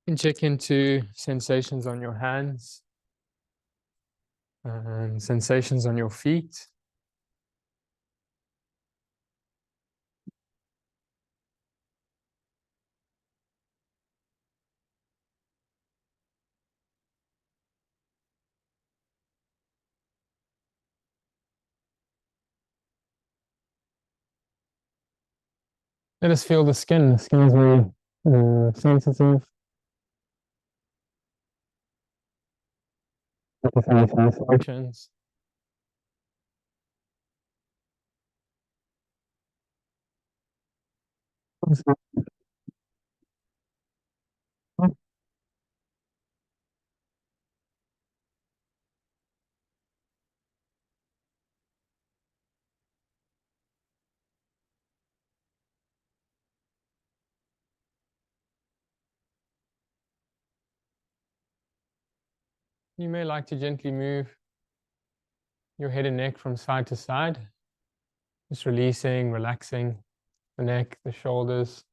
And check into sensations on your hands and sensations on your feet. Let us feel the skin. The skin is very sensitive. Functions. You may like to gently move your head and neck from side to side, just releasing, relaxing the neck, the shoulders.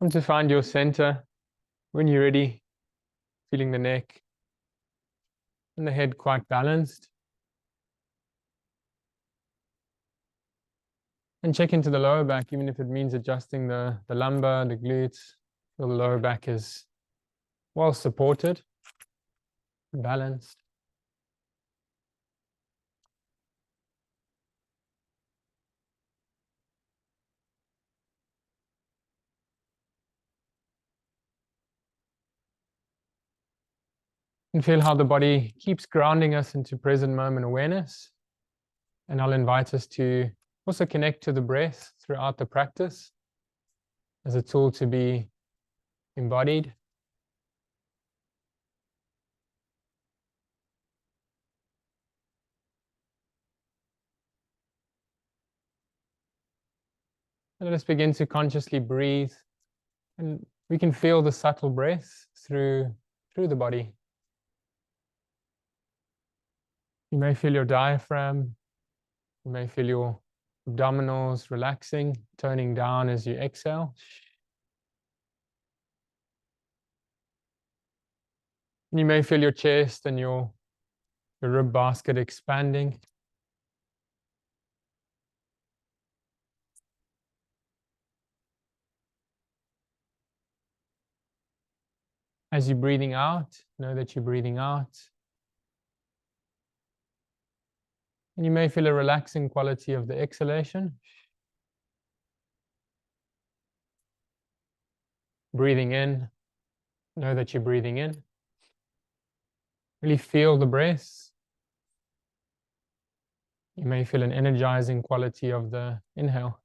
And to find your center when you're ready, feeling the neck and the head quite balanced. And check into the lower back, even if it means adjusting the lumbar, the glutes. Feel the lower back is well supported, balanced. And feel how the body keeps grounding us into present moment awareness. And I'll invite us to also connect to the breath throughout the practice as a tool to be embodied. And let us begin to consciously breathe. And we can feel the subtle breath through the body. You may feel your diaphragm. You may feel your abdominals relaxing, toning down as you exhale. You may feel your chest and your rib basket expanding. As you're breathing out, know that you're breathing out. And you may feel a relaxing quality of the exhalation. Breathing in, know that you're breathing in. Really feel the breath. You may feel an energizing quality of the inhale.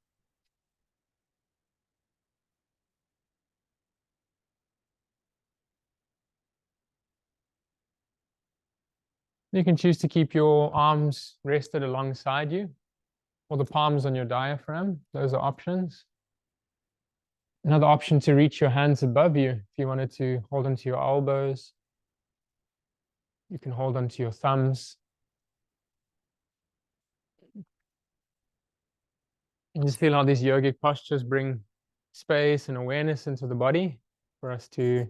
You can choose to keep your arms rested alongside you or the palms on your diaphragm. Those are options. Another option to reach your hands above you. If you wanted to hold onto your elbows, you can hold onto your thumbs. And just feel how these yogic postures bring space and awareness into the body for us to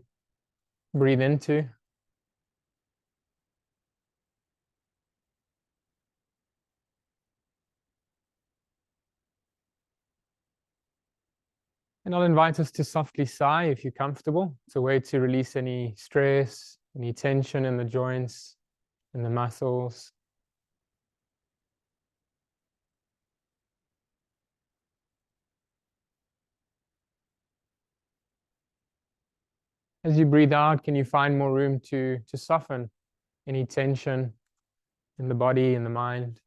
breathe into. And I'll invite us to softly sigh if you're comfortable. It's a way to release any stress, any tension in the joints and the muscles. As you breathe out, can you find more room to soften any tension in the body and the mind?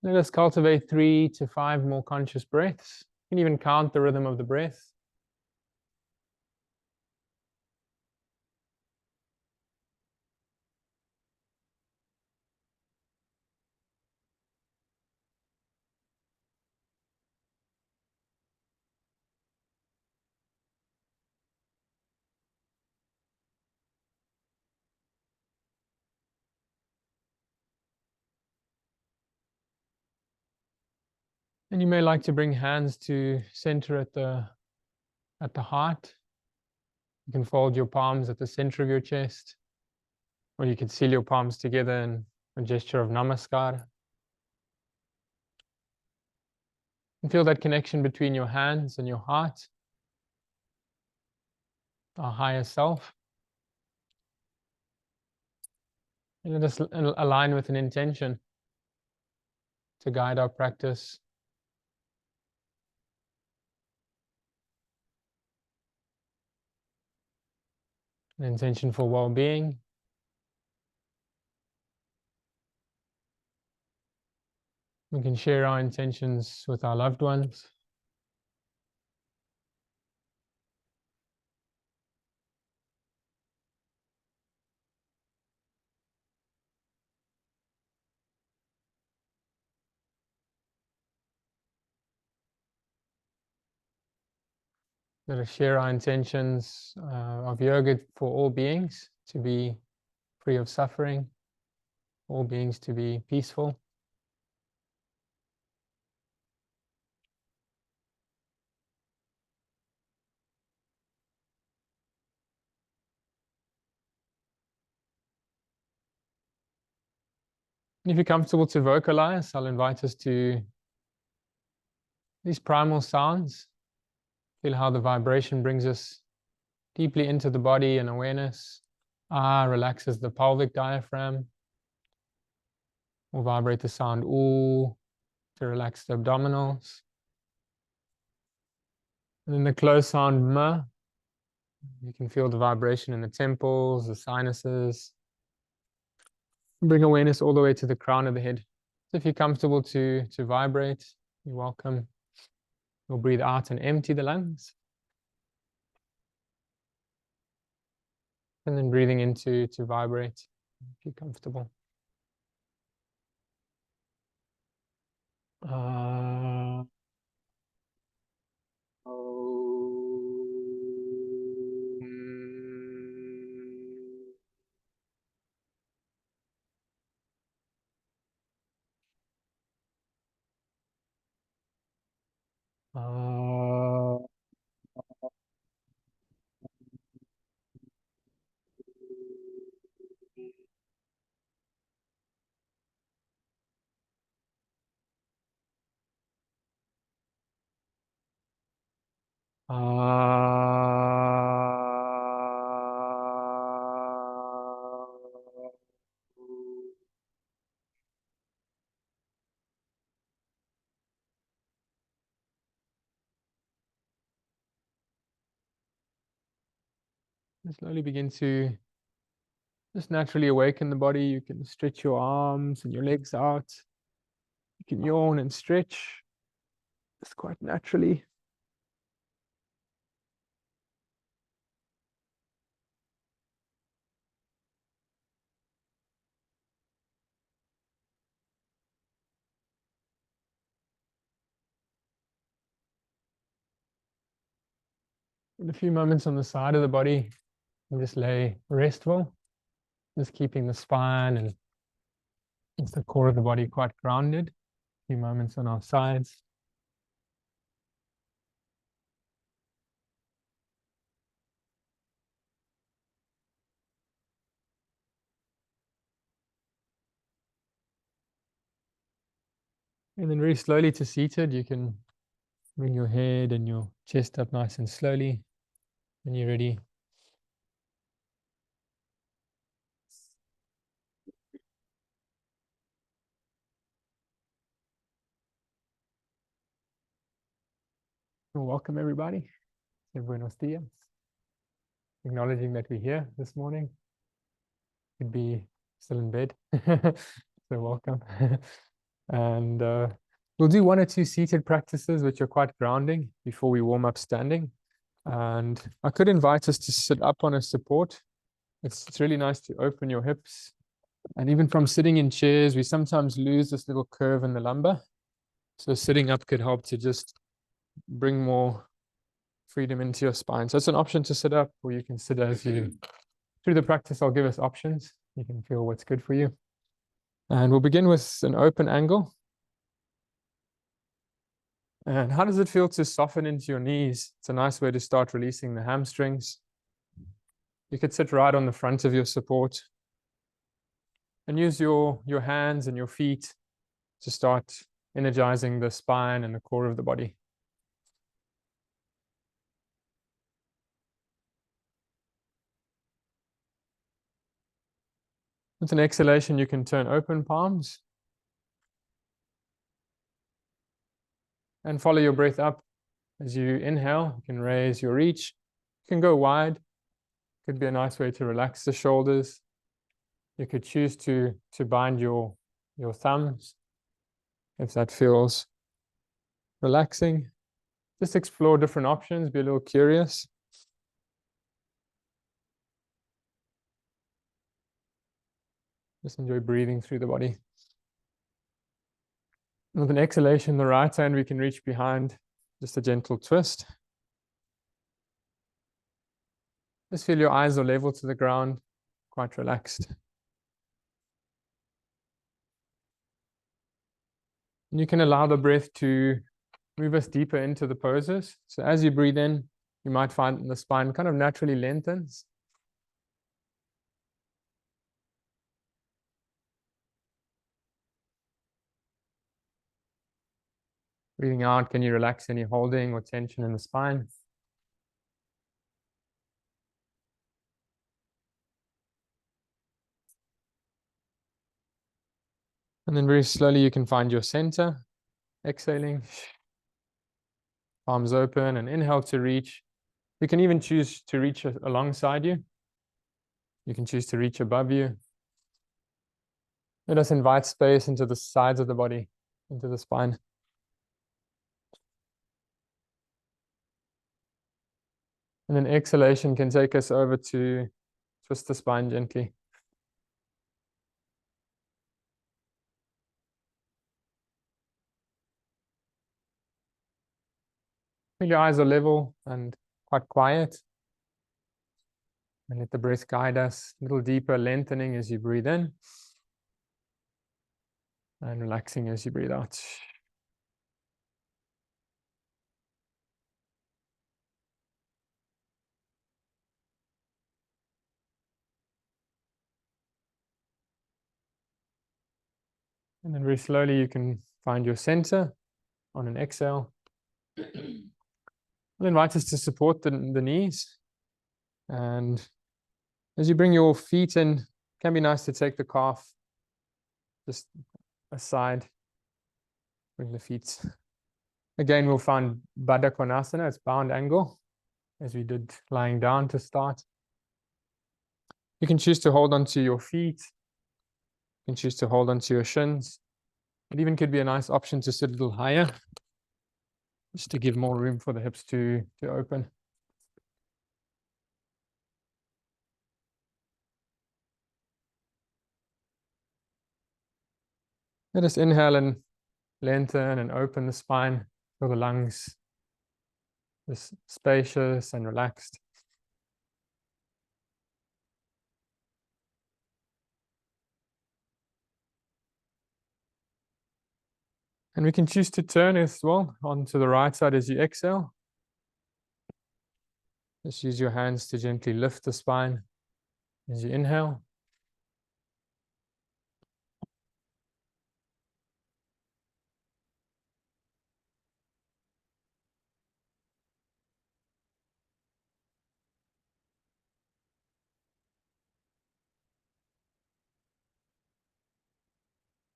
Let us cultivate 3 to 5 more conscious breaths. You can even count the rhythm of the breath. And you may like to bring hands to center at the heart. You can fold your palms at the center of your chest, or you can seal your palms together in a gesture of namaskar. And feel that connection between your hands and your heart, our higher self. And let us align with an intention to guide our practice. An intention for well-being. We can share our intentions with our loved ones. Let us share our intentions of yoga for all beings to be free of suffering, all beings to be peaceful. And if you're comfortable to vocalize, I'll invite us to these primal sounds. Feel how the vibration brings us deeply into the body and awareness. Ah relaxes the pelvic diaphragm. We'll vibrate the sound ooh to relax the abdominals. And then the close sound ma. You can feel the vibration in the temples, the sinuses. Bring awareness all the way to the crown of the head. So if you're comfortable to vibrate, you're welcome. We'll breathe out and empty the lungs. And then breathing in to vibrate, if you're comfortable. Uh, slowly begin to just naturally awaken the body. You can stretch your arms and your legs out. You can yawn and stretch just quite naturally. And a few moments on the side of the body, and just lay restful, just keeping the spine and the core of the body quite grounded. A few moments on our sides. And then very slowly to seated, you can bring your head and your chest up nice and slowly when you're ready. Well, welcome everybody. Buenos dias. Acknowledging that we're here this morning. Could be still in bed. So welcome. And We'll do 1 or 2 seated practices, which are quite grounding before we warm up standing. And I could invite us to sit up on a support. It's really nice to open your hips. And even from sitting in chairs, we sometimes lose this little curve in the lumbar. So sitting up could help to just bring more freedom into your spine. So it's an option to sit up, or you can sit as you. Through the practice, I'll give us options. You can feel what's good for you. And we'll begin with an open angle. And how does it feel to soften into your knees? It's a nice way to start releasing the hamstrings. You could sit right on the front of your support and use your hands and your feet to start energizing the spine and the core of the body. With an exhalation, you can turn open palms and follow your breath up. As you inhale, you can raise your reach. You can go wide. Could be a nice way to relax the shoulders. You could choose to bind your thumbs if that feels relaxing. Just explore different options, be a little curious. Just enjoy breathing through the body. With an exhalation, the right hand we can reach behind, just a gentle twist. Just feel your eyes are level to the ground, quite relaxed. And you can allow the breath to move us deeper into the poses. So as you breathe in, you might find the spine kind of naturally lengthens. Breathing out, can you relax any holding or tension in the spine? And then very slowly you can find your center. Exhaling, palms open, and inhale to reach. You can even choose to reach alongside you. You can choose to reach above you. Let us invite space into the sides of the body, into the spine. And then exhalation can take us over to twist the spine gently. Feel your eyes are level and quite quiet. And let the breath guide us. A little deeper lengthening as you breathe in. And relaxing as you breathe out. And then very slowly you can find your center on an exhale. I'll invite us to support the knees. And as you bring your feet in, it can be nice to take the calf just aside. Bring the feet. Again, we'll find Baddha Konasana, it's bound angle, as we did lying down to start. You can choose to hold onto your feet. You can choose to hold onto your shins. It even could be a nice option to sit a little higher, just to give more room for the hips to open. Let us inhale and lengthen and open the spine, feel the lungs just spacious and relaxed. And we can choose to turn as well onto the right side as you exhale. Just use your hands to gently lift the spine as you inhale.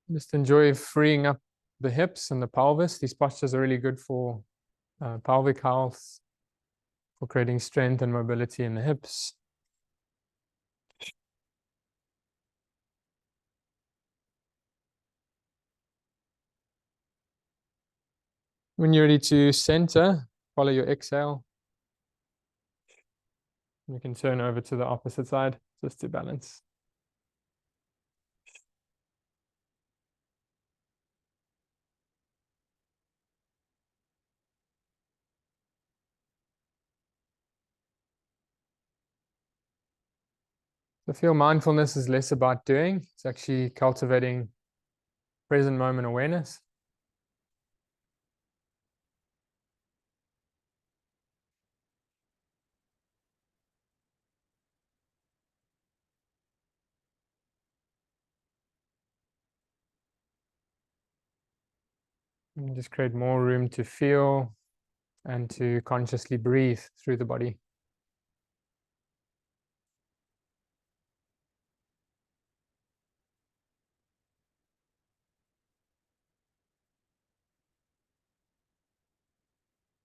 Just enjoy freeing up the hips and the pelvis. These postures are really good for pelvic health, for creating strength and mobility in the hips. When you're ready to center, follow your exhale. You can turn over to the opposite side just to balance. I feel mindfulness is less about doing, it's actually cultivating present moment awareness. And just create more room to feel and to consciously breathe through the body.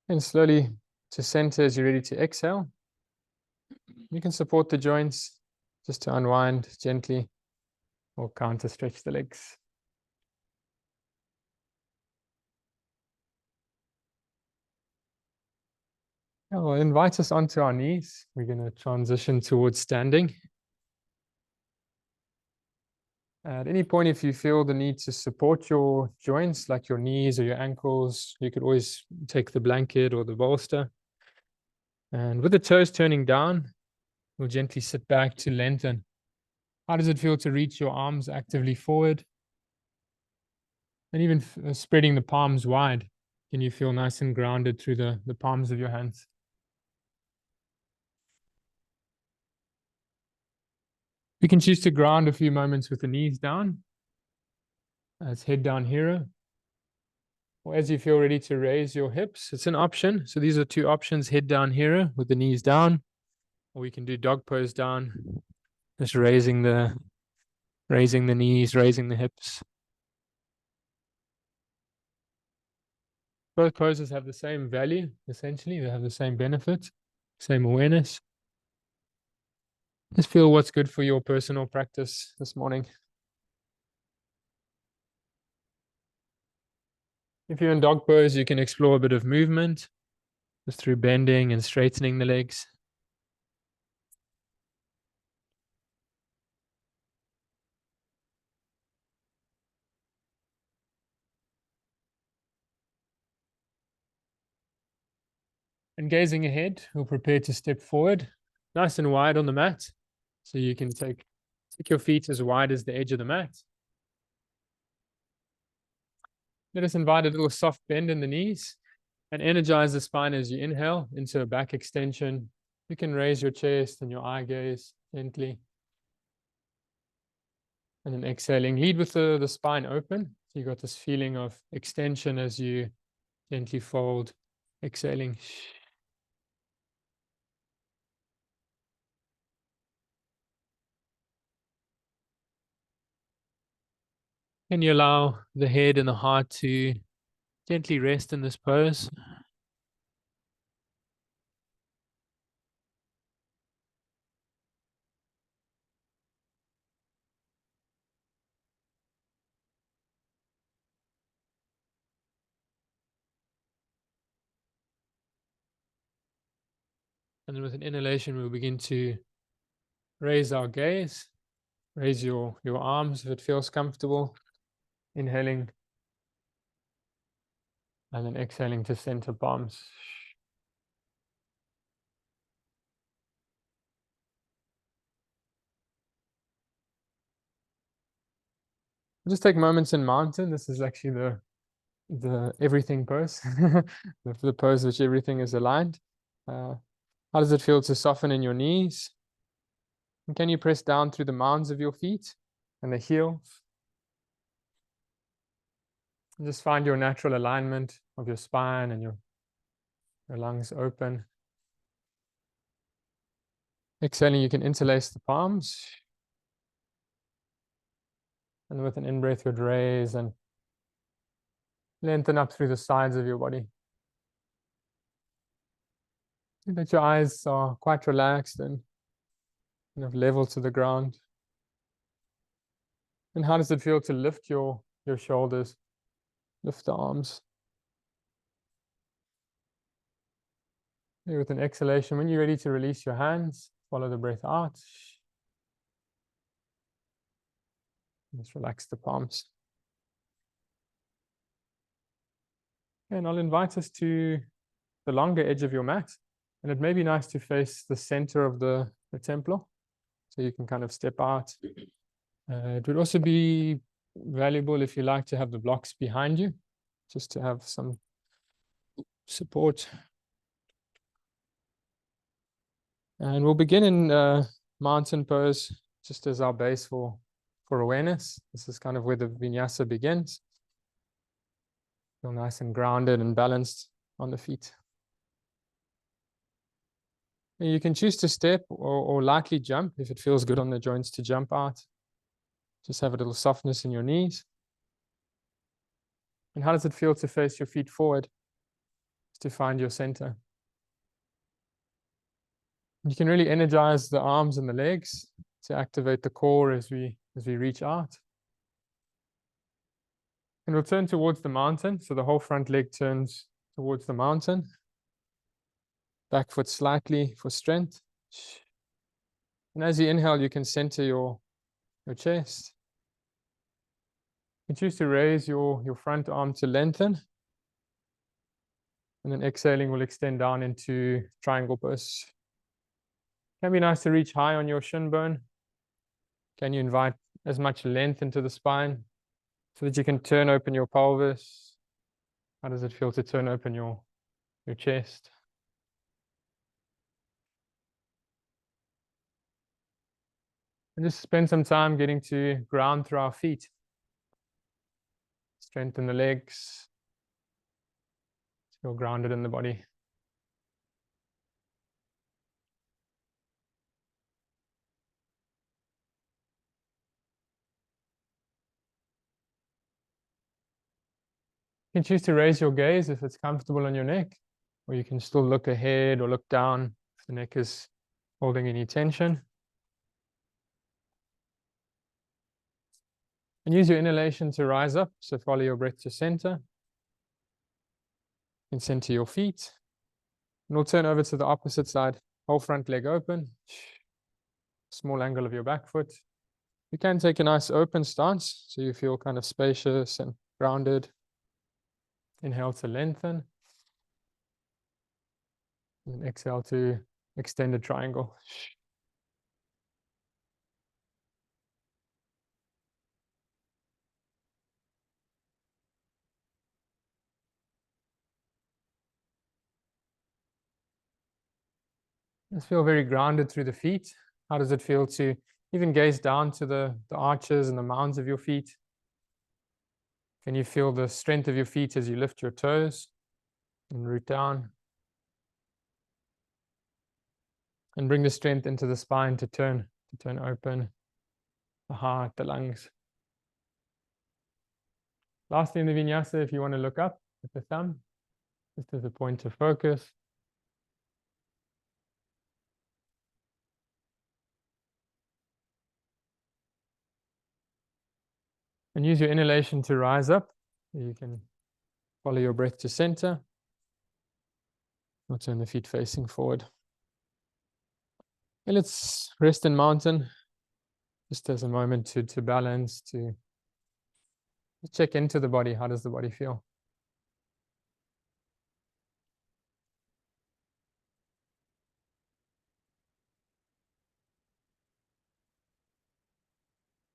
And slowly to center as you're ready to exhale. You can support the joints just to unwind gently or counter stretch the legs. Well, invite us onto our knees. We're going to transition towards standing. At any point, if you feel the need to support your joints, like your knees or your ankles, you could always take the blanket or the bolster. And with the toes turning down, we'll gently sit back to lengthen. How does it feel to reach your arms actively forward? And even spreading the palms wide. Can you feel nice and grounded through the palms of your hands? You can choose to ground a few moments with the knees down. As head down hero. Or as you feel ready to raise your hips, it's an option. So these are two options, head down hero with the knees down. Or we can do dog pose down. Just raising the knees, raising the hips. Both poses have the same value, essentially. They have the same benefit, same awareness. Just feel what's good for your personal practice this morning. If you're in dog pose, you can explore a bit of movement just through bending and straightening the legs. And gazing ahead, we'll prepare to step forward, nice and wide on the mat. So you can take your feet as wide as the edge of the mat. Let us invite a little soft bend in the knees and energize the spine as you inhale into a back extension. You can raise your chest and your eye gaze gently. And then exhaling, lead with the spine open. So you got this feeling of extension as you gently fold, exhaling. Can you allow the head and the heart to gently rest in this pose? And then with an inhalation, we'll begin to raise our gaze. Raise your arms if it feels comfortable. Inhaling. And then exhaling to center palms. Just take moments in mountain. This is actually the everything pose, the pose which everything is aligned. How does it feel to soften in your knees? And can you press down through the mounds of your feet and the heels? And just find your natural alignment of your spine and your lungs open. Exhaling, you can interlace the palms. And with an in-breath, you'd raise and lengthen up through the sides of your body. That your eyes are quite relaxed and kind of level to the ground. And how does it feel to lift your shoulders, lift the arms? With an exhalation, when you're ready to release your hands, follow the breath out. Just relax the palms. And I'll invite us to the longer edge of your mat. And it may be nice to face the center of the temple, so you can kind of step out. It would also be valuable if you like to have the blocks behind you, just to have some support. And we'll begin in mountain pose, just as our base for awareness. This is kind of where the vinyasa begins. Feel nice and grounded and balanced on the feet. And you can choose to step or lightly jump if it feels good on the joints to jump out. Just have a little softness in your knees. And how does it feel to face your feet forward? Just to find your center. You can really energize the arms and the legs to activate the core as we reach out. And we'll turn towards the mountain. So the whole front leg turns towards the mountain. Back foot slightly for strength. And as you inhale, you can center your chest. You can choose to raise your front arm to lengthen. And then exhaling will extend down into triangle pose. Can be nice to reach high on your shin bone. Can you invite as much length into the spine so that you can turn open your pelvis? How does it feel to turn open your chest? And just spend some time getting to ground through our feet. Strengthen the legs. Feel grounded in the body. You can choose to raise your gaze if it's comfortable on your neck, or you can still look ahead or look down if the neck is holding any tension. And use your inhalation to rise up, so follow your breath to center. And center your feet. And we'll turn over to the opposite side. Whole front leg open. Small angle of your back foot. You can take a nice open stance, so you feel kind of spacious and grounded. Inhale to lengthen. And exhale to extended triangle. Just feel very grounded through the feet. How does it feel to even gaze down to the arches and the mounds of your feet? Can you feel the strength of your feet as you lift your toes and root down? And bring the strength into the spine to turn open the heart, the lungs. Lastly in the vinyasa, if you want to look up with the thumb, just as a point of focus. And use your inhalation to rise up. You can follow your breath to center. Or turn the feet facing forward. And let's rest in mountain. Just as a moment to balance, to check into the body. How does the body feel?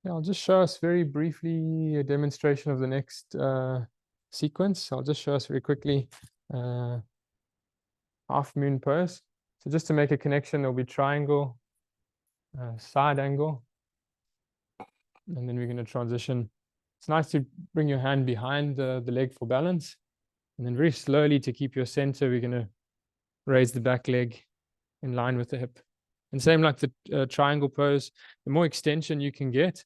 Yeah, I'll just show us very briefly a demonstration of the next sequence. I'll just show us very quickly half moon pose. So just to make a connection, there'll be triangle, side angle, and then we're going to transition. It's nice to bring your hand behind the leg for balance, and then very slowly to keep your center, we're going to raise the back leg in line with the hip. And same like the triangle pose, the more extension you can get,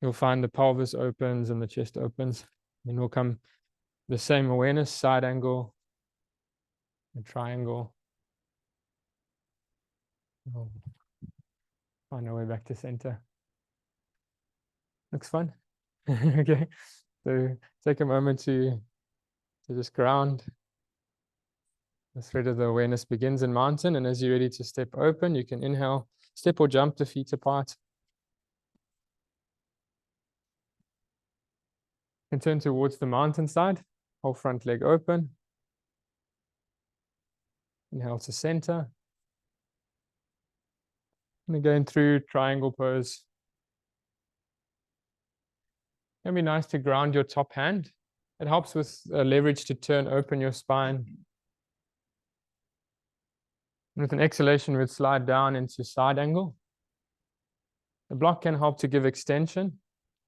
you'll find the pelvis opens and the chest opens. Then we'll come the same awareness, side angle, a triangle. Oh, find our way back to center. Looks fun. Okay, so take a moment to just ground. The thread of the awareness begins in mountain, and as you're ready to step open, you can inhale, step or jump the feet apart. And turn towards the mountain side, whole front leg open. Inhale to center. And again through triangle pose. It can be nice to ground your top hand. It helps with leverage to turn open your spine. And with an exhalation, we'd slide down into side angle. The block can help to give extension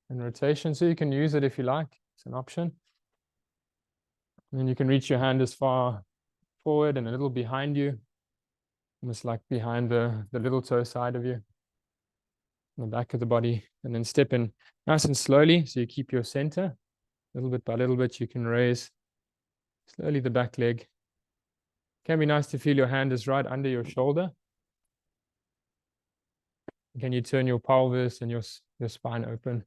and rotation, so you can use it if you like. It's an option. And then you can reach your hand as far forward and a little behind you, almost like behind the little toe side of you, the back of the body, and then step in nice and slowly so you keep your center. Little bit by little bit, you can raise slowly the back leg. Can be nice to feel your hand is right under your shoulder. Can you turn your pelvis and your spine open?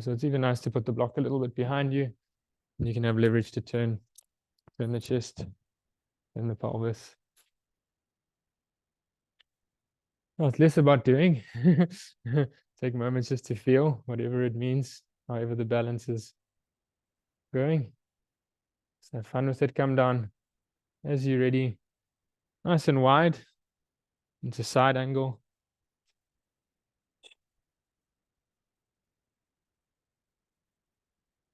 So it's even nice to put the block a little bit behind you, and you can have leverage to turn the chest and the pelvis. Well, it's less about doing. Take moments just to feel whatever it means, however the balance is going. So have fun with it. Come down as you're ready, nice and wide into side angle.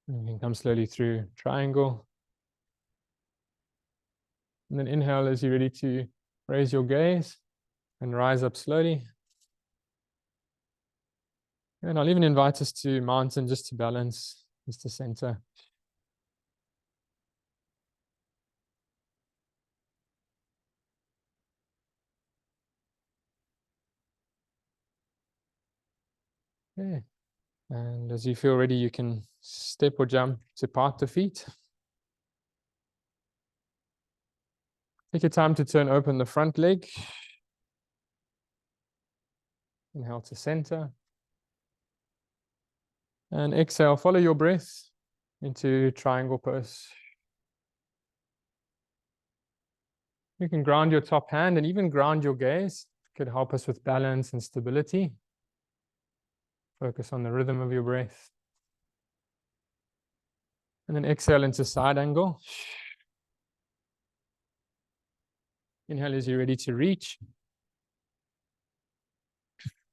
And you can come slowly through triangle. And then inhale as you're ready to raise your gaze and rise up slowly. And I'll even invite us to mountain just to balance, just to center. Okay. And as you feel ready, you can step or jump to part the feet. Take your time to turn open the front leg. Inhale to center. And exhale, follow your breath into triangle pose. You can ground your top hand and even ground your gaze. It could help us with balance and stability. Focus on the rhythm of your breath. And then exhale into side angle. Inhale as you're ready to reach.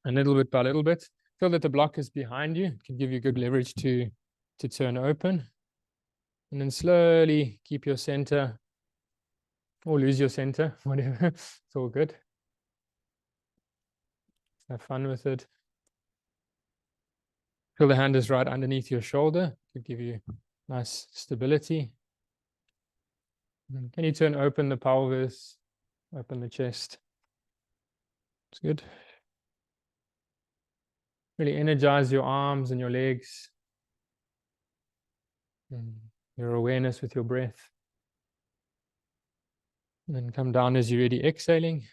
And little bit by little bit. Feel that the block is behind you. It can give you good leverage to turn open. And then slowly keep your center, or lose your center, whatever. It's all good. Have fun with it. Feel the hand is right underneath your shoulder. Could give you nice stability. And can you turn open the pelvis, open the chest? It's good. Really energize your arms and your legs. And your awareness with your breath. And then come down as you're ready, exhaling.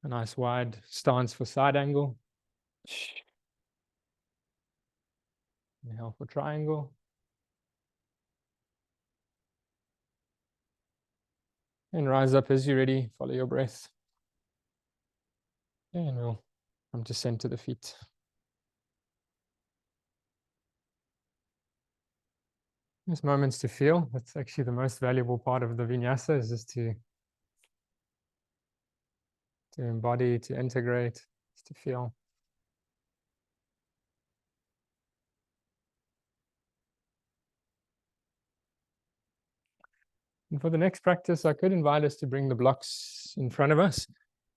A nice wide stance for side angle. Inhale for triangle. And rise up as you're ready. Follow your breath. And we'll come to center the feet. There's moments to feel. That's actually the most valuable part of the vinyasa, is just to embody, to integrate, just to feel. And for the next practice, I could invite us to bring the blocks in front of us.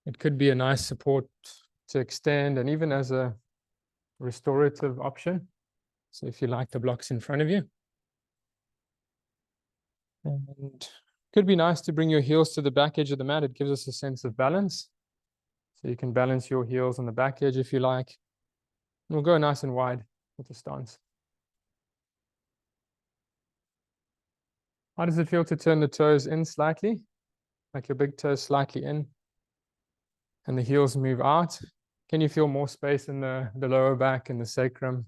It could be a nice support to extend, and even as a restorative option. So if you like the blocks in front of you. And could be nice to bring your heels to the back edge of the mat. It gives us a sense of balance. So you can balance your heels on the back edge if you like. And we'll go nice and wide with the stance. How does it feel to turn the toes in slightly? Like your big toes slightly in. And the heels move out. Can you feel more space in the lower back and the sacrum?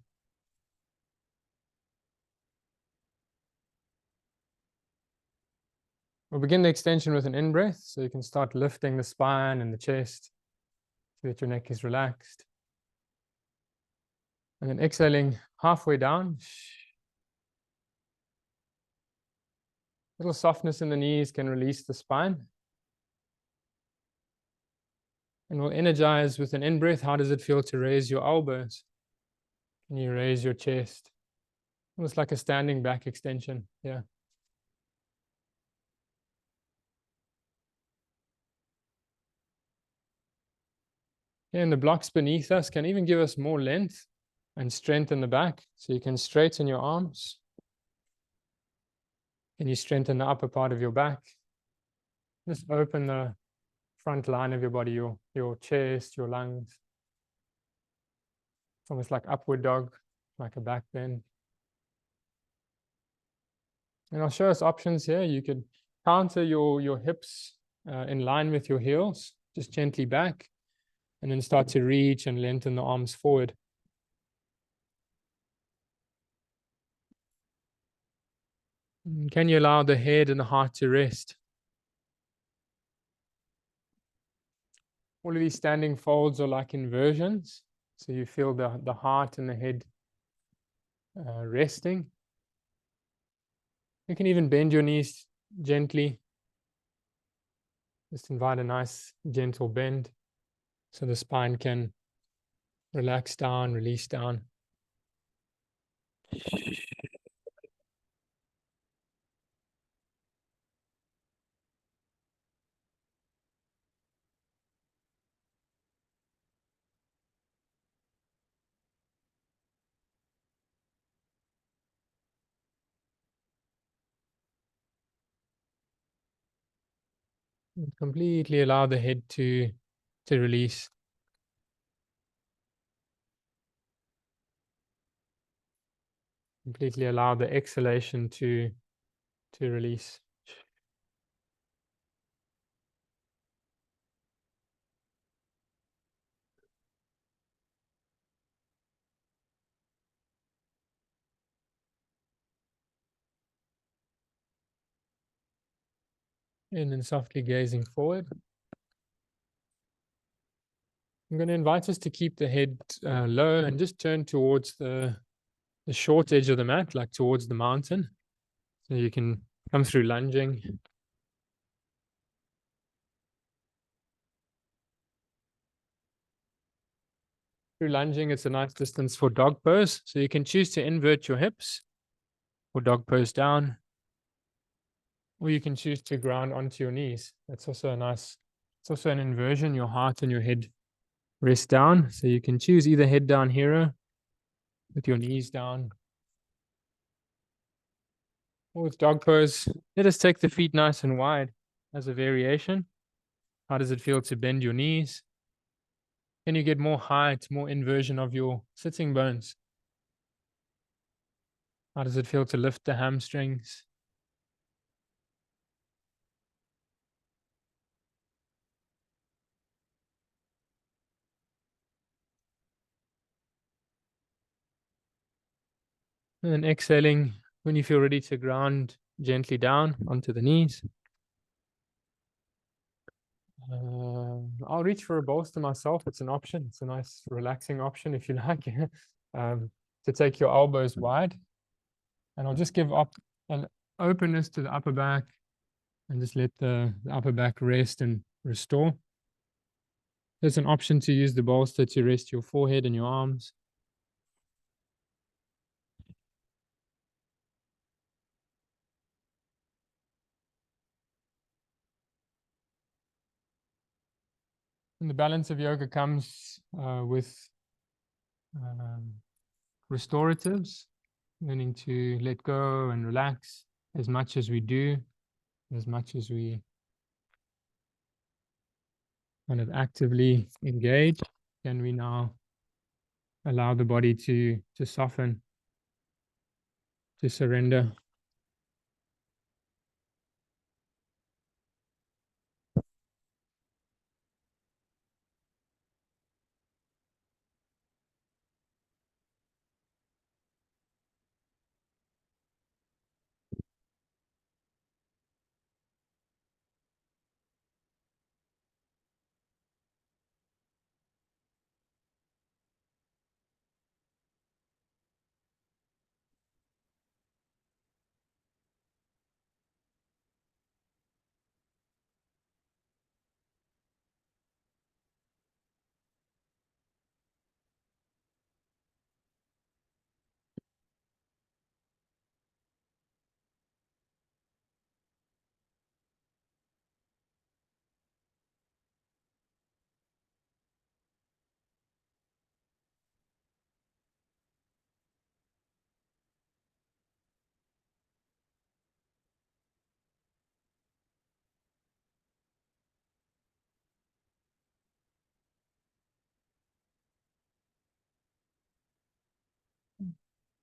We'll begin the extension with an in-breath, so you can start lifting the spine and the chest so that your neck is relaxed. And then exhaling halfway down. Little softness in the knees can release the spine. And we'll energize with an in-breath. How does it feel to raise your elbows? Can you raise your chest? Almost like a standing back extension. Yeah. And the blocks beneath us can even give us more length and strength in the back. So you can straighten your arms. And you strengthen the upper part of your back. Just open the front line of your body, your chest, your lungs. It's almost like upward dog, like a back bend. And I'll show us options here. You could counter your hips in line with your heels, just gently back, and then start to reach and lengthen the arms forward. And can you allow the head and the heart to rest? All of these standing folds are like inversions. So you feel the heart and the head resting. You can even bend your knees gently. Just invite a nice gentle bend so the spine can relax down, release down. Completely allow the head to release. Completely allow the exhalation to release. And then softly gazing forward. I'm going to invite us to keep the head low and just turn towards the short edge of the mat, like towards the mountain. So you can come through lunging. Through lunging, it's a nice distance for dog pose. So you can choose to invert your hips or dog pose down, or you can choose to ground onto your knees. That's also it's also an inversion. Your heart and your head rest down. So you can choose either head down hero with your knees down, or with dog pose. Let us take the feet nice and wide as a variation. How does it feel to bend your knees? Can you get more height, more inversion of your sitting bones? How does it feel to lift the hamstrings? And then exhaling when you feel ready to ground gently down onto the knees. I'll reach for a bolster myself. It's an option. It's a nice relaxing option if you like, to take your elbows wide. And I'll just give up an openness to the upper back and just let the upper back rest and restore. There's an option to use the bolster to rest your forehead and your arms. And the balance of yoga comes with restoratives, learning to let go and relax as much as we do, as much as we kind of actively engage. Can we now allow the body to soften, to surrender?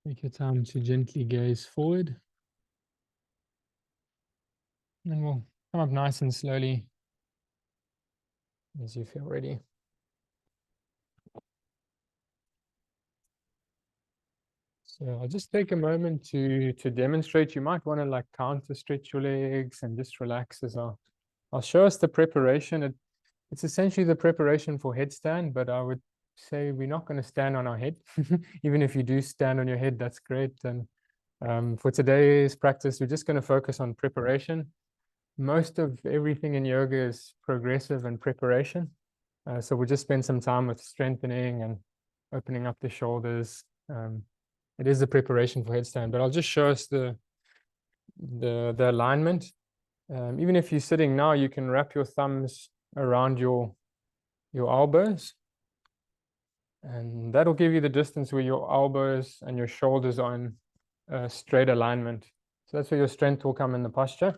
Take your time to gently gaze forward. And we'll come up nice and slowly as you feel ready. So I'll just take a moment to demonstrate. You might want to like counter stretch your legs and just relax as I'll show us the preparation. It's essentially the preparation for headstand, but I would say we're not going to stand on our head. Even if you do stand on your head, that's great. And for today's practice, we're just going to focus on preparation. Most of everything in yoga is progressive and preparation. So we'll just spend some time with strengthening and opening up the shoulders. It is the preparation for headstand, but I'll just show us the alignment. Even if you're sitting now, you can wrap your thumbs around your elbows, and that'll give you the distance where your elbows and your shoulders are in a straight alignment. So that's where your strength will come in the posture.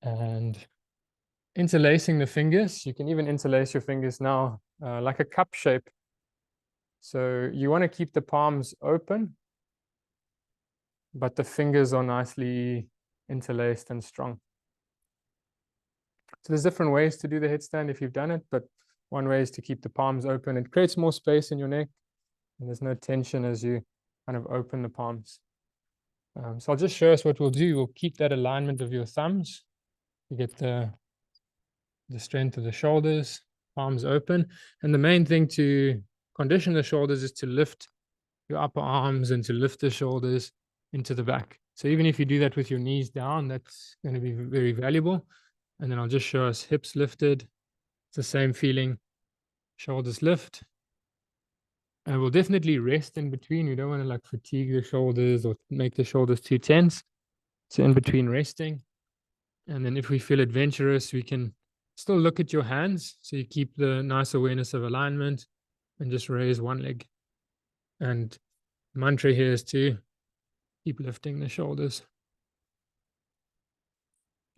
And interlacing the fingers, you can even interlace your fingers now like a cup shape. So you want to keep the palms open, but the fingers are nicely interlaced and strong. So there's different ways to do the headstand if you've done it, but one way is to keep the palms open. It creates more space in your neck, and there's no tension as you kind of open the palms. So I'll just show us what we'll do. We'll keep that alignment of your thumbs. You get the strength of the shoulders, palms open. And the main thing to condition the shoulders is to lift your upper arms and to lift the shoulders into the back. So even if you do that with your knees down, that's going to be very valuable. And then I'll just show us hips lifted. It's the same feeling. Shoulders lift. And we'll definitely rest in between. We don't want to like fatigue the shoulders or make the shoulders too tense. So in between resting. And then if we feel adventurous, we can still look at your hands. So you keep the nice awareness of alignment and just raise one leg. And mantra here is to keep lifting the shoulders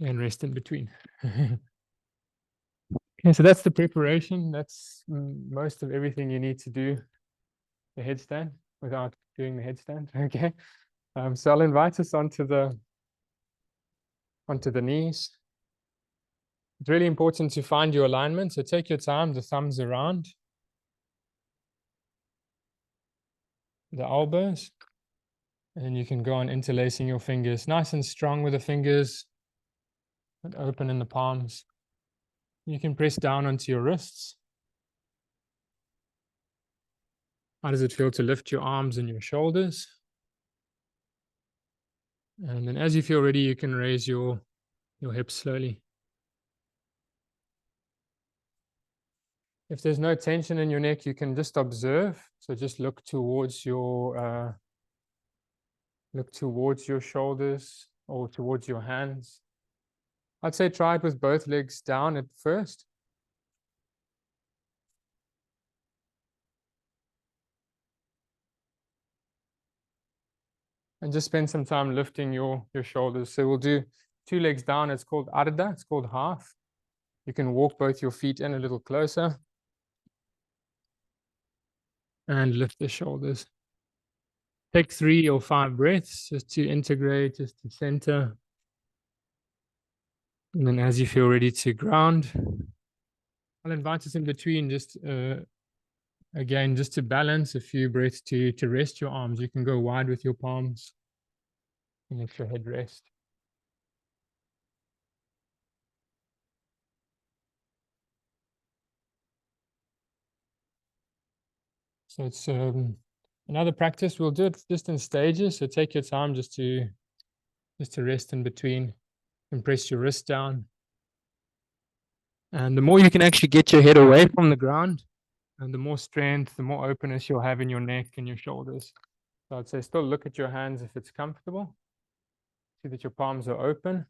and rest in between. Okay, so that's the preparation. That's most of everything you need to do the headstand without doing the headstand. Okay. So I'll invite us onto the knees. It's really important to find your alignment. So take your time, the thumbs around the elbows. And then you can go on interlacing your fingers, nice and strong with the fingers, but open in the palms. You can press down onto your wrists. How does it feel to lift your arms and your shoulders? And then as you feel ready, you can raise your hips slowly. If there's no tension in your neck, you can just observe. So just look towards your shoulders or towards your hands. I'd say try it with both legs down at first. And just spend some time lifting your shoulders. So we'll do 2 legs down. It's called ardha. It's called half. You can walk both your feet in a little closer. And lift the shoulders. Take 3 or 5 breaths just to integrate, just to center. And then as you feel ready to ground, I'll invite us in between just again, just to balance a few breaths to rest your arms. You can go wide with your palms and let your head rest. So it's another practice. We'll do it just in stages. So take your time just to rest in between and press your wrist down. And the more you can actually get your head away from the ground, and the more strength, the more openness you'll have in your neck and your shoulders. So I'd say still look at your hands if it's comfortable. See that your palms are open.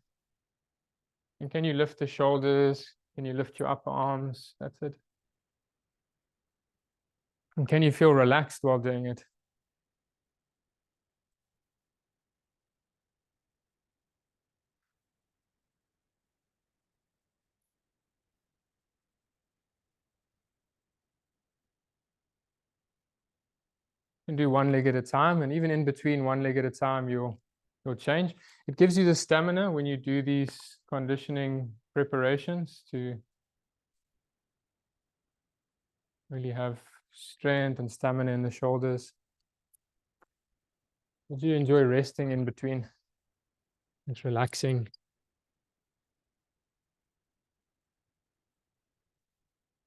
And can you lift the shoulders? Can you lift your upper arms? That's it. And can you feel relaxed while doing it? can do one leg at a time, and even in between one leg at a time, you'll change. It gives you the stamina when you do these conditioning preparations to really have strength and stamina in the shoulders. Would you enjoy resting in between? It's relaxing.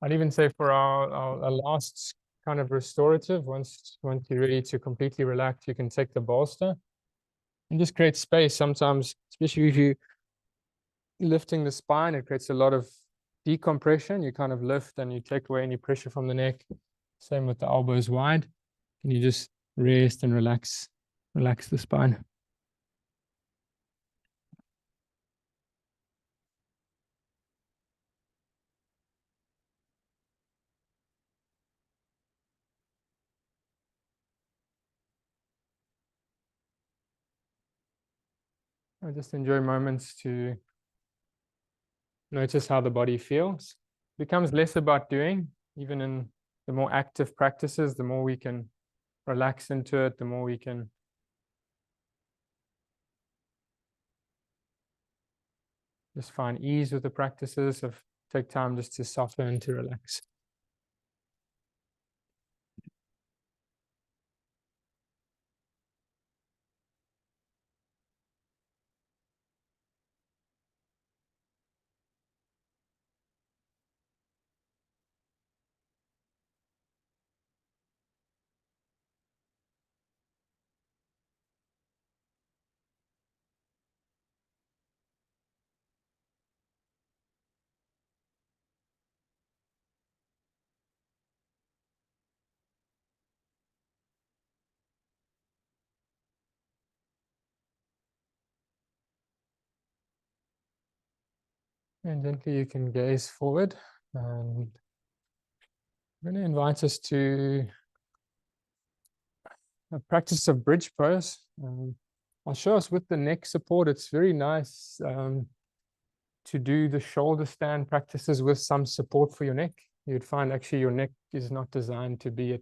I'd even say for our last kind of restorative, once you're ready to completely relax, you can take the bolster and just create space. Sometimes, especially if you're lifting the spine, it creates a lot of decompression. You kind of lift and you take away any pressure from the neck. Same with the elbows wide. And you just rest and relax the spine. I just enjoy moments to notice how the body feels. It becomes less about doing, even in the more active practices, the more we can relax into it, the more we can just find ease with the practices of take time just to soften and to relax. And gently you can gaze forward. And I'm going to invite us to a practice of bridge pose. I'll show us with the neck support. It's very nice to do the shoulder stand practices with some support for your neck. You'd find actually your neck is not designed to be at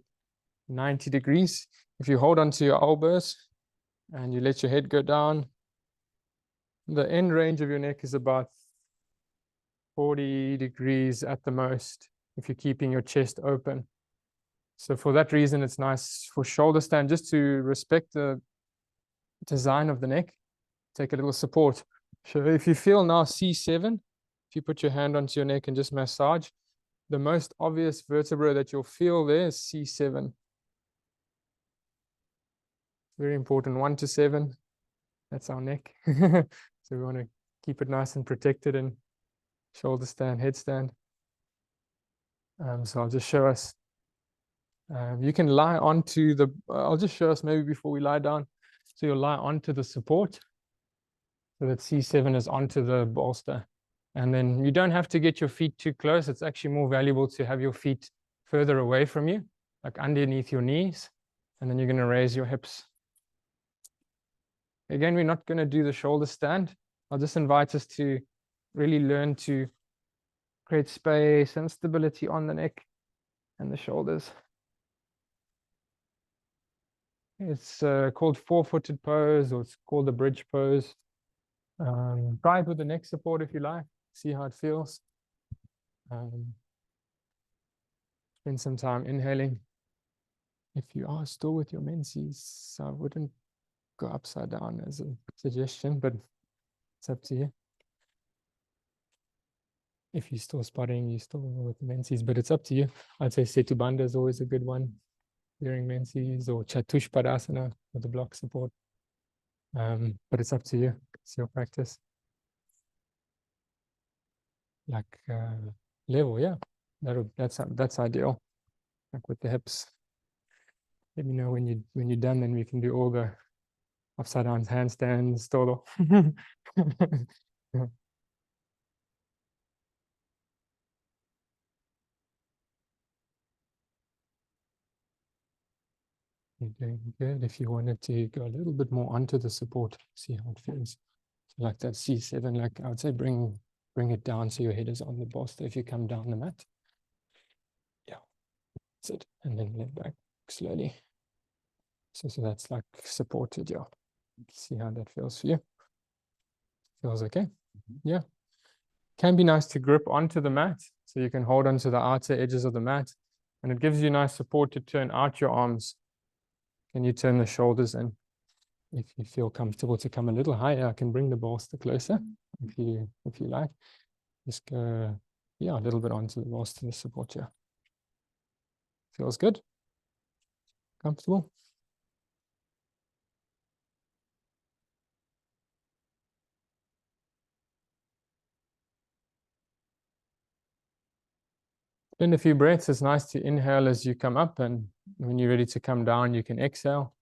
90 degrees. If you hold onto your elbows and you let your head go down, the end range of your neck is about 40 degrees at the most if you're keeping your chest open. So for that reason, it's nice for shoulder stand just to respect the design of the neck, take a little support. So if you feel now C7, if you put your hand onto your neck and just massage, the most obvious vertebra that you'll feel there is C7. Very important, 1 to 7. That's our neck. So we want to keep it nice and protected in shoulder stand, headstand. So I'll just show us. You can lie onto the, I'll just show us maybe before we lie down. So you'll lie onto the support. So that C7 is onto the bolster. And then you don't have to get your feet too close. It's actually more valuable to have your feet further away from you, like underneath your knees. And then you're going to raise your hips. Again, we're not going to do the shoulder stand. I'll just invite us to really learn to create space and stability on the neck and the shoulders. It's called four-footed pose, or it's called the bridge pose. Try it with the neck support if you like. See how it feels. Spend some time inhaling. If you are still with your menses, I wouldn't go upside down as a suggestion, but it's up to you. If you're still spotting, you're still with the menses, but it's up to you. I'd say Setu Bandha is always a good one during menses, or Chatushpadasana with the block support. But it's up to you. It's your practice. Like level, yeah. That's ideal. Like with the hips. Let me know when you're done, then we can do all the upside down handstands, todo. You're doing good. If you wanted to go a little bit more onto the support, see how it feels. So like that C7, like I would say bring it down so your head is on the bolster if you come down the mat. Yeah, that's it. And then let back slowly. So that's like supported, yeah. See how that feels for you. Feels okay? Yeah. Can be nice to grip onto the mat, so you can hold onto the outer edges of the mat, and it gives you nice support to turn out your arms. Can you turn the shoulders in? If you feel comfortable to come a little higher, I can bring the bolster closer if you like. Just go, yeah, a little bit onto the bolster to support you. Feels good? Comfortable? Spend a few breaths. It's nice to inhale as you come up, and when you're ready to come down, you can exhale.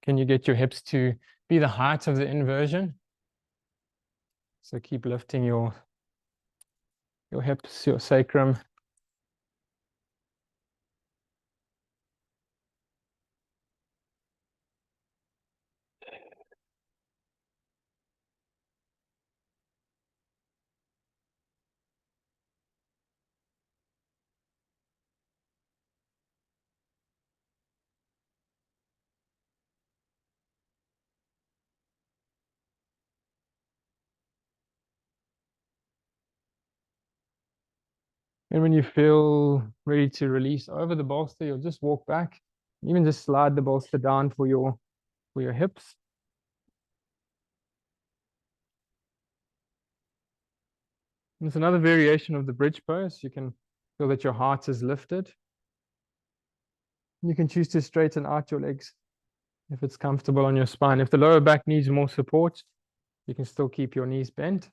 Can you get your hips to be the height of the inversion? So keep lifting your hips, your sacrum. And when you feel ready to release over the bolster, you'll just walk back. Even just slide the bolster down for your hips. And it's another variation of the bridge pose. You can feel that your heart is lifted. You can choose to straighten out your legs if it's comfortable on your spine. If the lower back needs more support, you can still keep your knees bent.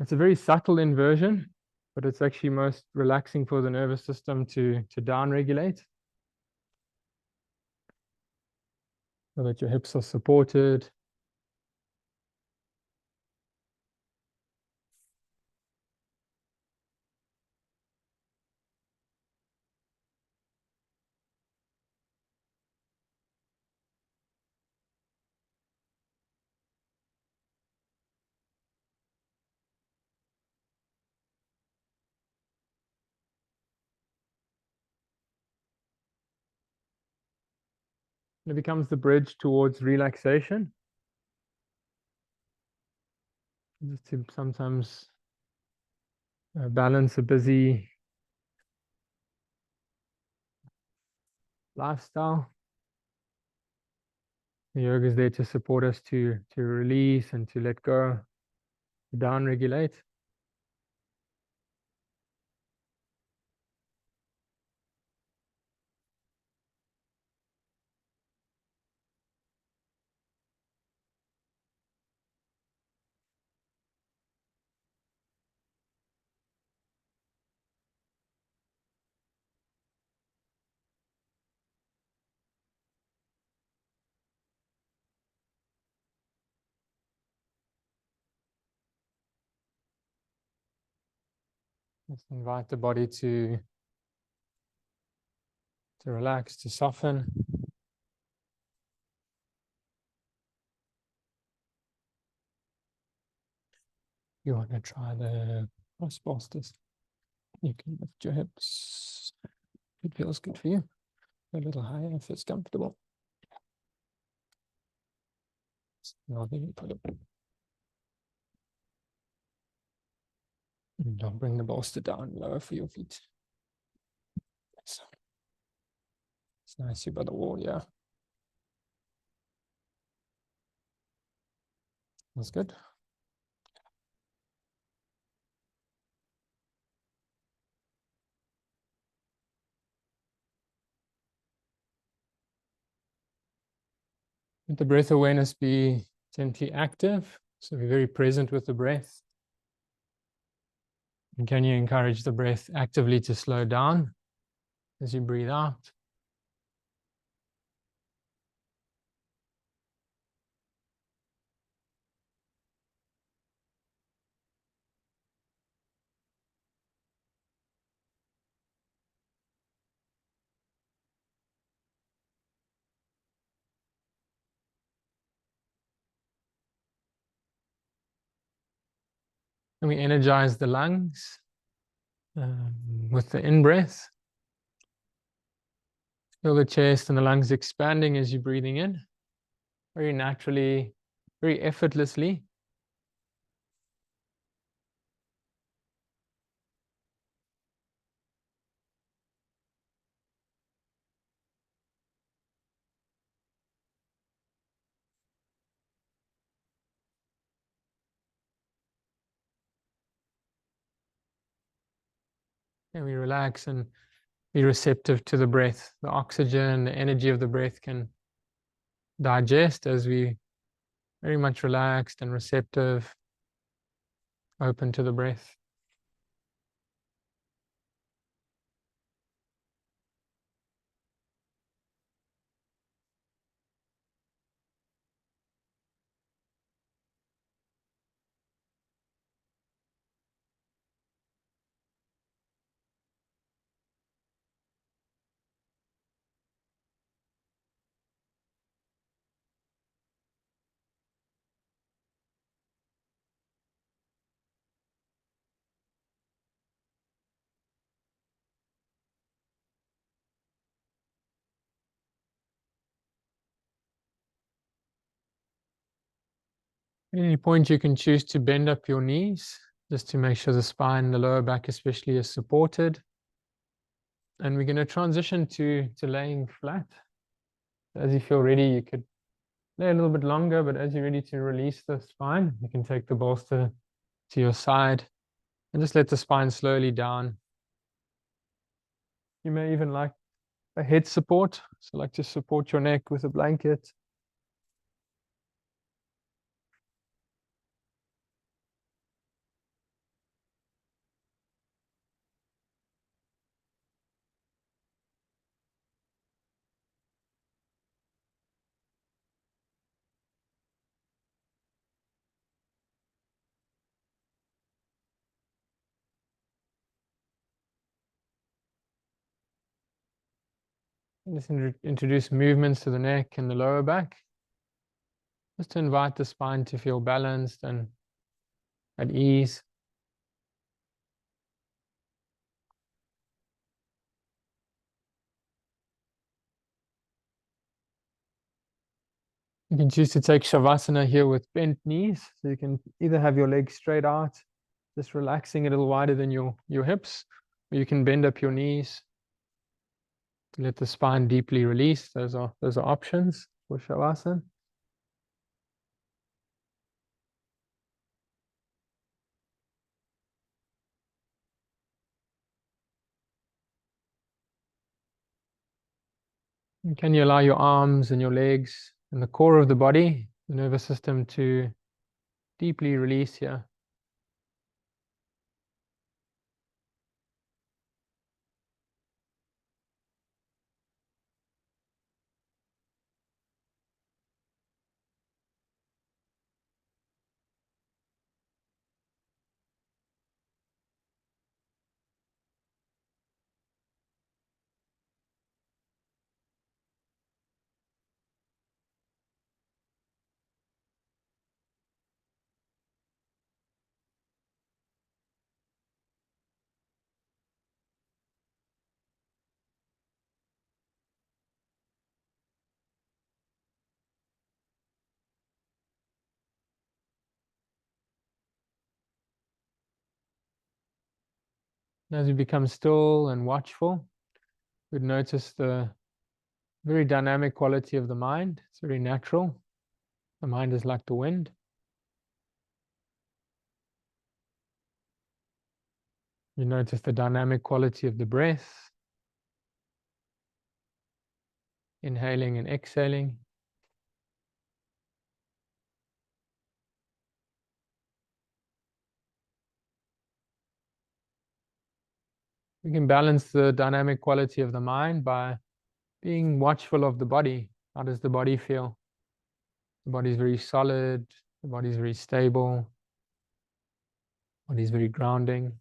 It's a very subtle inversion, but it's actually most relaxing for the nervous system to down-regulate, so that your hips are supported. And it becomes the bridge towards relaxation. Just to sometimes balance a busy lifestyle. The yoga is there to support us to release and to let go, to down-regulate. Just invite the body to relax, to soften. You want to try the cross bolsters. You can lift your hips. It feels good for you. A little higher if it's comfortable. Now then you put it. And don't bring the bolster down lower for your feet. It's nice you by the wall, yeah. That's good. Let the breath awareness be gently active. So be very present with the breath. And can you encourage the breath actively to slow down as you breathe out? And we energize the lungs with the in-breath. Feel the chest and the lungs expanding as you're breathing in, very naturally, very effortlessly. And we relax and be receptive to the breath. The oxygen, the energy of the breath can digest as we very much relaxed and receptive, open to the breath. At any point, you can choose to bend up your knees just to make sure the spine, the lower back especially, is supported. And we're going to transition to laying flat. As you feel ready, you could lay a little bit longer, but as you're ready to release the spine, you can take the bolster to your side and just let the spine slowly down. You may even like a head support, so like to support your neck with a blanket. And just introduce movements to the neck and the lower back, just to invite the spine to feel balanced and at ease. You can choose to take Shavasana here with bent knees. So you can either have your legs straight out, just relaxing a little wider than your hips, or you can bend up your knees to let the spine deeply release. Those are options for Shavasana. And can you allow your arms and your legs and the core of the body, the nervous system, to deeply release here? And as you become still and watchful, you'd notice the very dynamic quality of the mind. It's very natural. The mind is like the wind. You notice the dynamic quality of the breath, inhaling and exhaling. We can balance the dynamic quality of the mind by being watchful of the body. How does the body feel? The body is very solid, the body is very stable, the body is very grounding.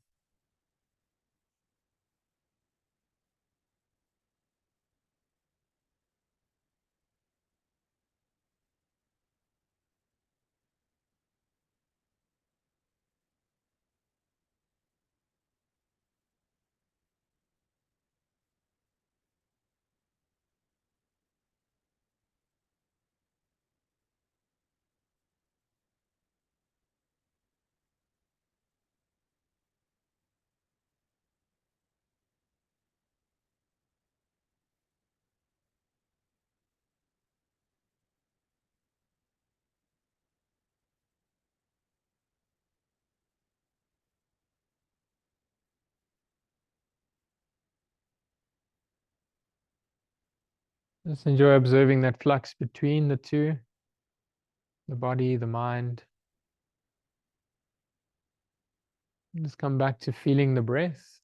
Just enjoy observing that flux between the two, the body, the mind. Just come back to feeling the breath.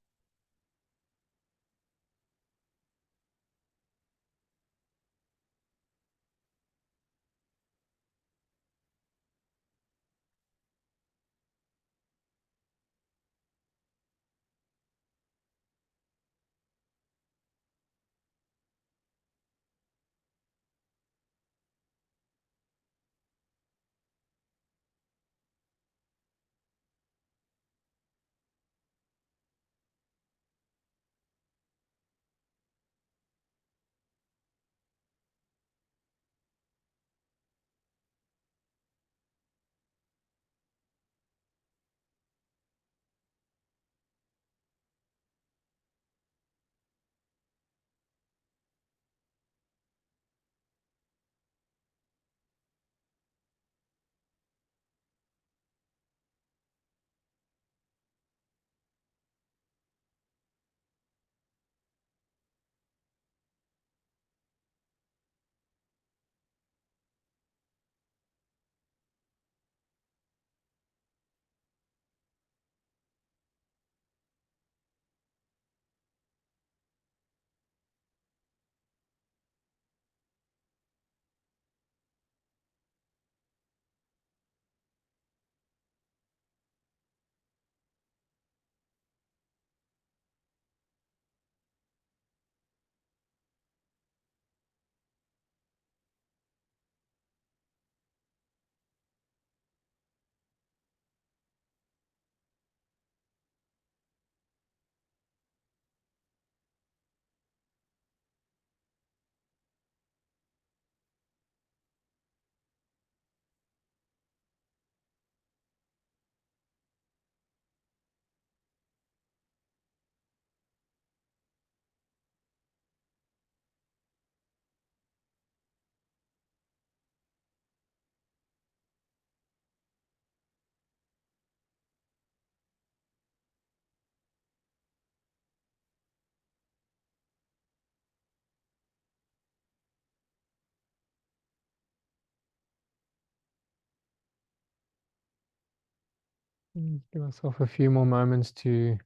Give yourself a few more moments to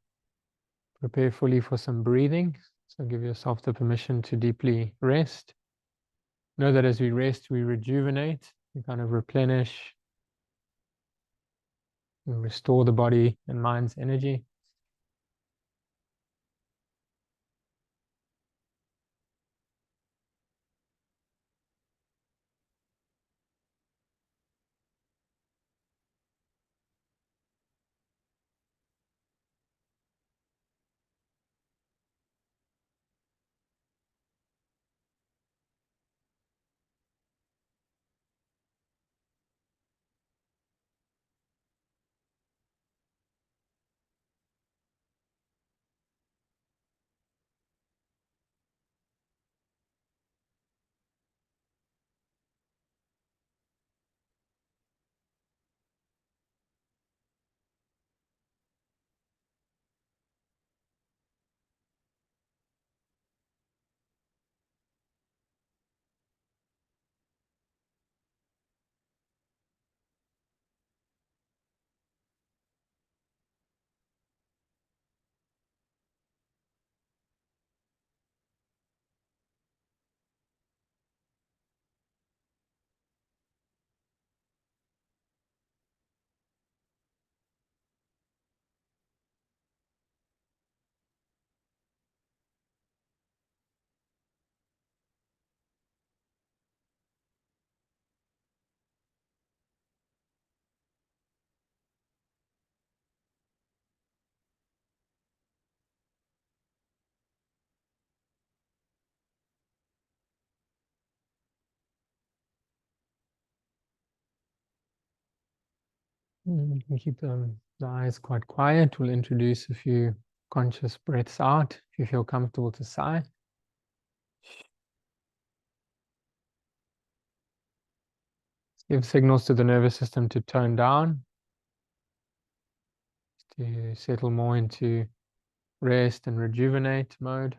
prepare fully for some breathing. So give yourself the permission to deeply rest. Know that as we rest, we rejuvenate, we kind of replenish, we restore the body and mind's energy. You can keep the eyes quite quiet. We'll introduce a few conscious breaths out if you feel comfortable to sigh. Give signals to the nervous system to tone down, to settle more into rest and rejuvenate mode.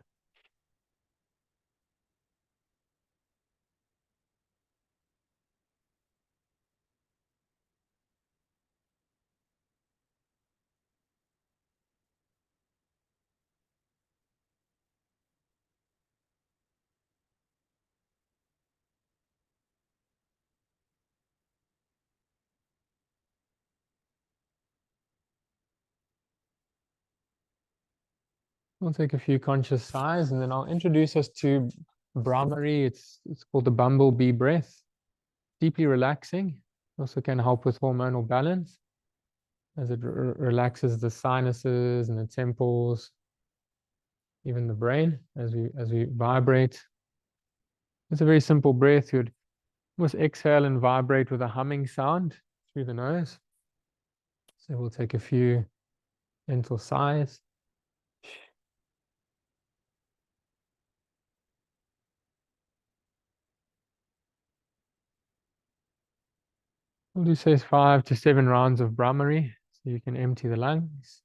We'll take a few conscious sighs, and then I'll introduce us to Brahmari. It's called the bumblebee breath. Deeply relaxing. Also can help with hormonal balance as it relaxes the sinuses and the temples, even the brain as we vibrate. It's a very simple breath. You'd almost exhale and vibrate with a humming sound through the nose. So we'll take a few gentle sighs. We'll do say 5 to 7 rounds of Brahmari, so you can empty the lungs.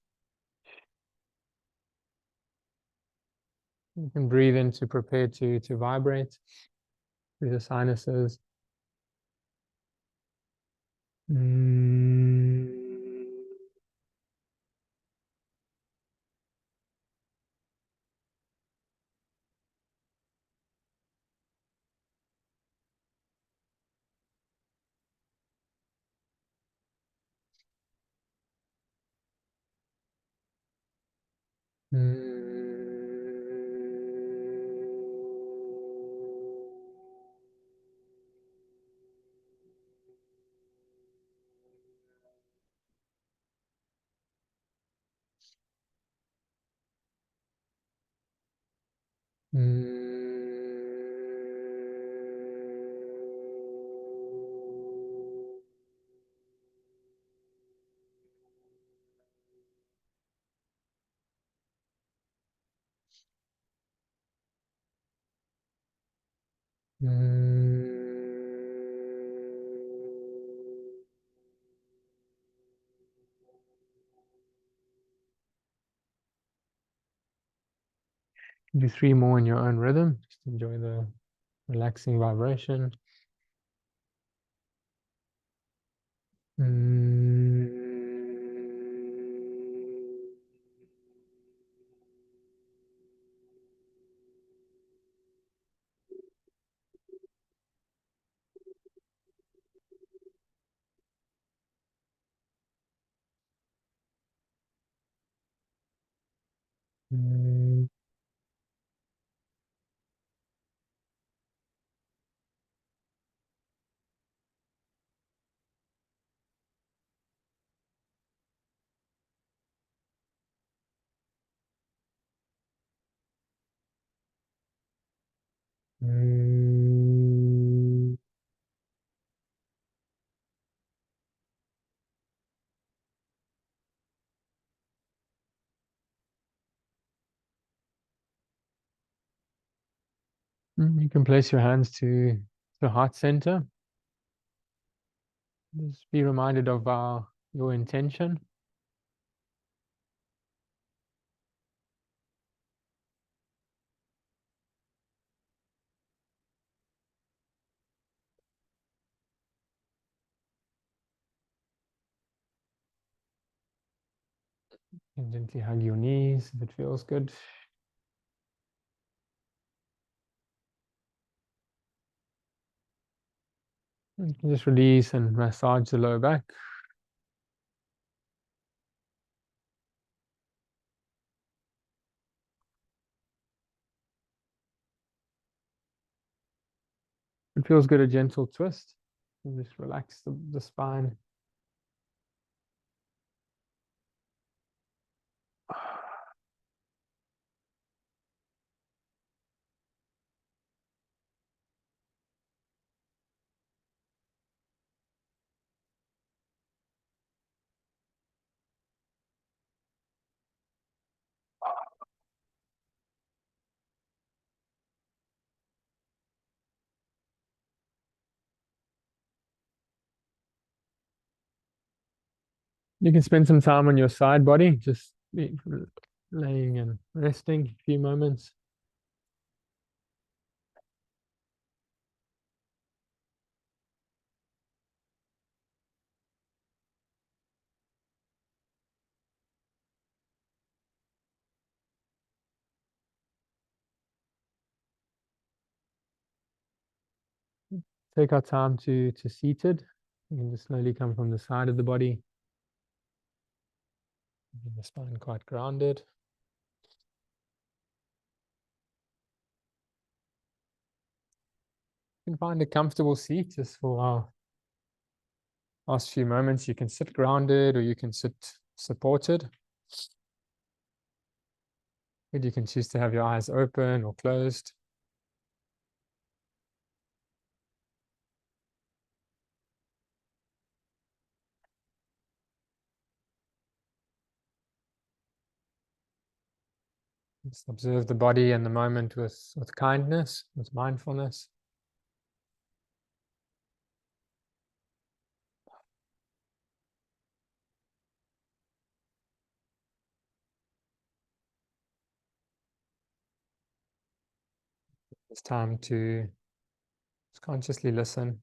You can breathe in to prepare to vibrate through the sinuses. Mm. Do 3 more in your own rhythm. Just enjoy the relaxing vibration. You can place your hands to the heart center. Just be reminded of your intention. And gently hug your knees if it feels good. You can just release and massage the lower back. If it feels good, a gentle twist. And just relax the spine. You can spend some time on your side body, just laying and resting a few moments. Take our time to seated. You can just slowly come from the side of the body. The spine quite grounded. You can find a comfortable seat just for our last few moments. You can sit grounded or you can sit supported. And you can choose to have your eyes open or closed. Just observe the body and the moment with kindness, with mindfulness. It's time to just consciously listen.